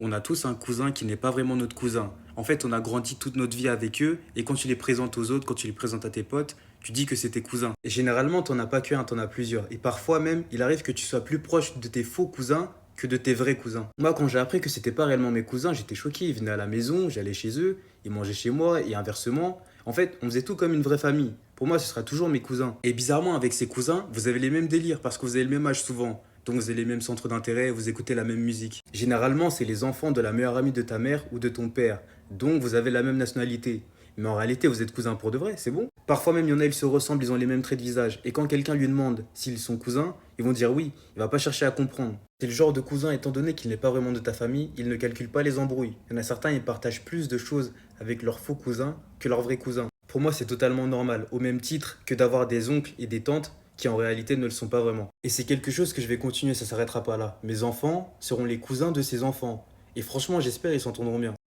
On a tous un cousin qui n'est pas vraiment notre cousin. En fait, on a grandi toute notre vie avec eux et quand tu les présentes aux autres, quand tu les présentes à tes potes, tu dis que c'est tes cousins. Et généralement, t'en as pas qu'un, t'en as plusieurs. Et parfois même, il arrive que tu sois plus proche de tes faux cousins que de tes vrais cousins. Moi, quand j'ai appris que c'était pas réellement mes cousins, j'étais choqué. Ils venaient à la maison, j'allais chez eux, ils mangeaient chez moi et inversement. En fait, on faisait tout comme une vraie famille. Pour moi, ce sera toujours mes cousins. Et bizarrement, avec ces cousins, vous avez les mêmes délires parce que vous avez le même âge souvent. Donc vous avez les mêmes centres d'intérêt, vous écoutez la même musique. Généralement, c'est les enfants de la meilleure amie de ta mère ou de ton père. Donc vous avez la même nationalité. Mais en réalité, vous êtes cousins pour de vrai, c'est bon. Parfois même, il y en a, ils se ressemblent, ils ont les mêmes traits de visage. Et quand quelqu'un lui demande s'ils sont cousins, ils vont dire oui. Il va pas chercher à comprendre. C'est le genre de cousin, étant donné qu'il n'est pas vraiment de ta famille, il ne calcule pas les embrouilles. Il y en a certains, ils partagent plus de choses avec leurs faux cousins que leurs vrais cousins. Pour moi, c'est totalement normal, au même titre que d'avoir des oncles et des tantes qui en réalité ne le sont pas vraiment. Et c'est quelque chose que je vais continuer, ça s'arrêtera pas là. Mes enfants seront les cousins de ces enfants. Et franchement, j'espère ils s'entendront bien.